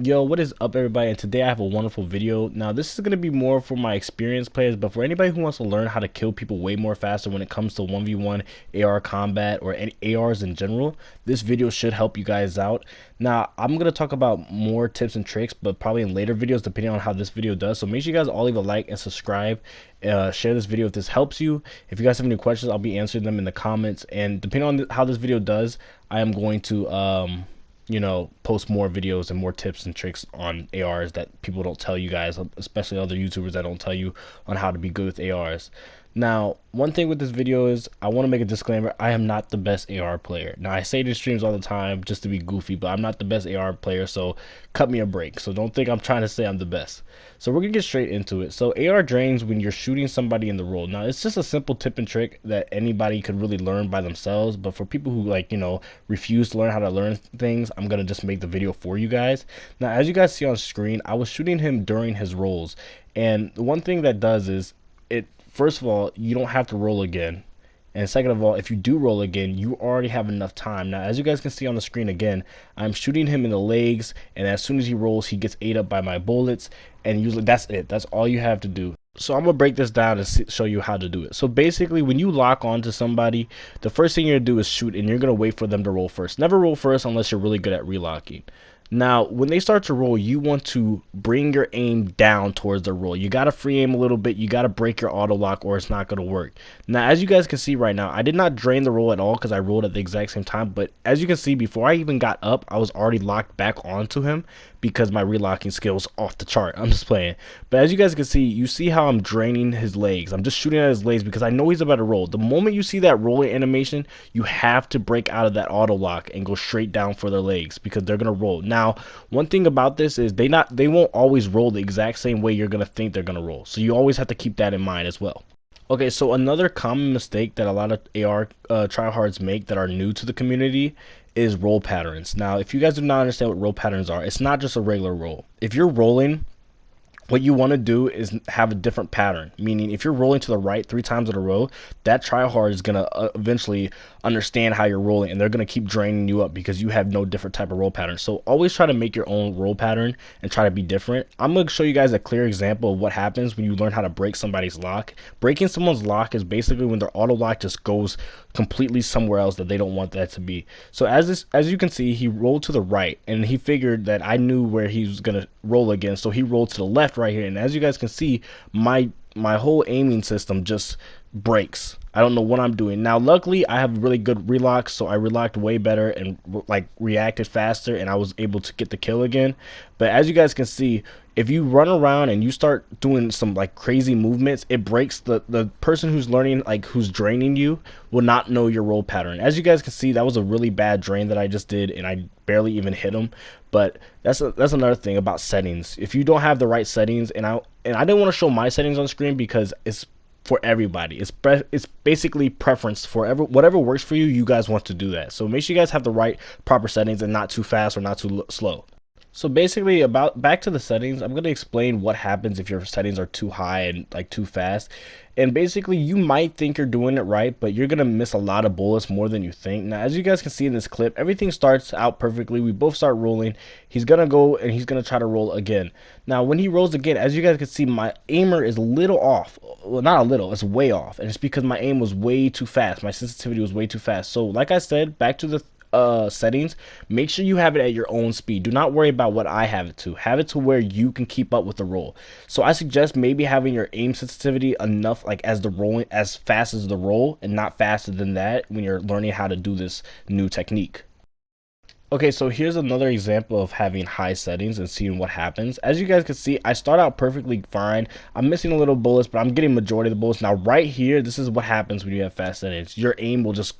Yo, what is up, everybody? And today I have a wonderful video. Now, this is going to be more for my experienced players, but for anybody who wants to learn how to kill people way more faster when it comes to 1v1 AR combat or any ARs in general, this video should help you guys out. Now, I'm going to talk about more tips and tricks, but probably in later videos depending on how this video does. So make sure you guys all leave a like and subscribe. Share this video if this helps you. If you guys have any questions, I'll be answering them in the comments. And depending on how this video does, I am going to post more videos and more tips and tricks on ARs that people don't tell you guys, especially other YouTubers that don't tell you on how to be good with ARs. Now, one thing with this video is I want to make a disclaimer. I am not the best AR player. Now, I say it in streams all the time just to be goofy, but I'm not the best AR player, so cut me a break. So don't think I'm trying to say I'm the best. So we're going to get straight into it. So AR drains when you're shooting somebody in the roll. Now, it's just a simple tip and trick that anybody could really learn by themselves, but for people who refuse to learn how to learn things, I'm going to just make the video for you guys. Now, as you guys see on screen, I was shooting him during his rolls, and the one thing that does is first of all, you don't have to roll again. And second of all, if you do roll again, you already have enough time. Now, as you guys can see on the screen again, I'm shooting him in the legs, and as soon as he rolls, he gets ate up by my bullets, and usually that's it. That's all you have to do. So I'm going to break this down and show you how to do it. So basically, when you lock onto somebody, the first thing you're going to do is shoot, and you're going to wait for them to roll first. Never roll first unless you're really good at relocking. Now, when they start to roll, you want to bring your aim down towards the roll. You got to free aim a little bit. You got to break your auto lock or it's not going to work. Now, as you guys can see right now, I did not drain the roll at all because I rolled at the exact same time. But as you can see, before I even got up, I was already locked back onto him because my relocking skills off the chart. I'm just playing. But as you guys can see, you see how I'm draining his legs. I'm just shooting at his legs because I know he's about to roll. The moment you see that rolling animation, you have to break out of that auto lock and go straight down for their legs because they're going to roll. Now, one thing about this is they won't always roll the exact same way you're going to think they're going to roll. So you always have to keep that in mind as well. Okay, so another common mistake that a lot of AR tryhards make that are new to the community is roll patterns. Now, if you guys do not understand what roll patterns are, it's not just a regular roll. If you're rolling, what you want to do is have a different pattern, meaning if you're rolling to the right 3 times in a row, that tryhard is going to eventually understand how you're rolling, and they're going to keep draining you up because you have no different type of roll pattern. So always try to make your own roll pattern and try to be different. I'm going to show you guys a clear example of what happens when you learn how to break somebody's lock. Breaking someone's lock is basically when their auto lock just goes completely somewhere else that they don't want that to be. So as you can see, he rolled to the right, and he figured that I knew where he was going to roll again, so he rolled to the left right here. And as you guys can see, my whole aiming system just breaks. I don't know what I'm doing. Now, luckily, I have really good relocks, so I relocked way better and reacted faster, and I was able to get the kill again. But as you guys can see, if you run around and you start doing some crazy movements, it breaks the person who's learning, who's draining you, will not know your roll pattern. As you guys can see, that was a really bad drain that I just did, and I barely even hit him. But that's another thing about settings. If you don't have the right settings, and I didn't want to show my settings on screen because it's for everybody. It's basically preference for whatever works for you. You guys want to do that. So make sure you guys have the right proper settings and not too fast or not too slow. So basically, back to the settings, I'm going to explain what happens if your settings are too high and too fast. And basically, you might think you're doing it right, but you're going to miss a lot of bullets more than you think. Now, as you guys can see in this clip, everything starts out perfectly. We both start rolling. He's going to go and he's going to try to roll again. Now, when he rolls again, as you guys can see, my aimer is a little off. Well, not a little, it's way off. And it's because my aim was way too fast. My sensitivity was way too fast. So like I said, back to the settings, make sure you have it at your own speed. Do not worry about what I have it to. Have it to where you can keep up with the roll. So I suggest maybe having your aim sensitivity enough as the rolling, as fast as the roll, and not faster than that when you're learning how to do this new technique. Okay, so here's another example of having high settings and seeing what happens. As you guys can see, I start out perfectly fine. I'm missing a little bullets, but I'm getting majority of the bullets. Now right here, this is what happens when you have fast settings. Your aim will just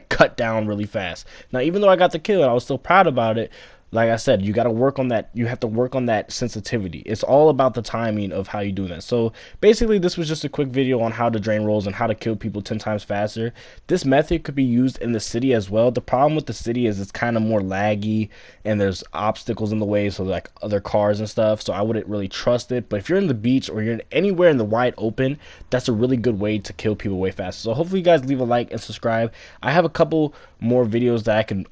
cut down really fast. Now, even though I got the kill and I was still proud about it, like I said, you got to work on that. You have to work on that sensitivity. It's all about the timing of how you do that. So basically, this was just a quick video on how to drain rolls and how to kill people 10 times faster. This method could be used in the city as well. The problem with the city is it's kind of more laggy and there's obstacles in the way, so other cars and stuff. So I wouldn't really trust it. But if you're in the beach or you're anywhere in the wide open, that's a really good way to kill people way faster. So hopefully you guys leave a like and subscribe. I have a couple more videos that I can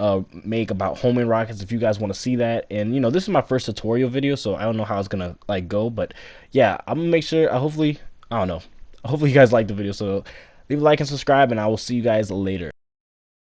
make about homing rockets if you guys want want to see that. And you know, this is my first tutorial video, so I don't know how it's gonna like go, but yeah, I'm gonna make sure. Hopefully, I don't know. Hopefully you guys like the video. So leave a like and subscribe, and I will see you guys later.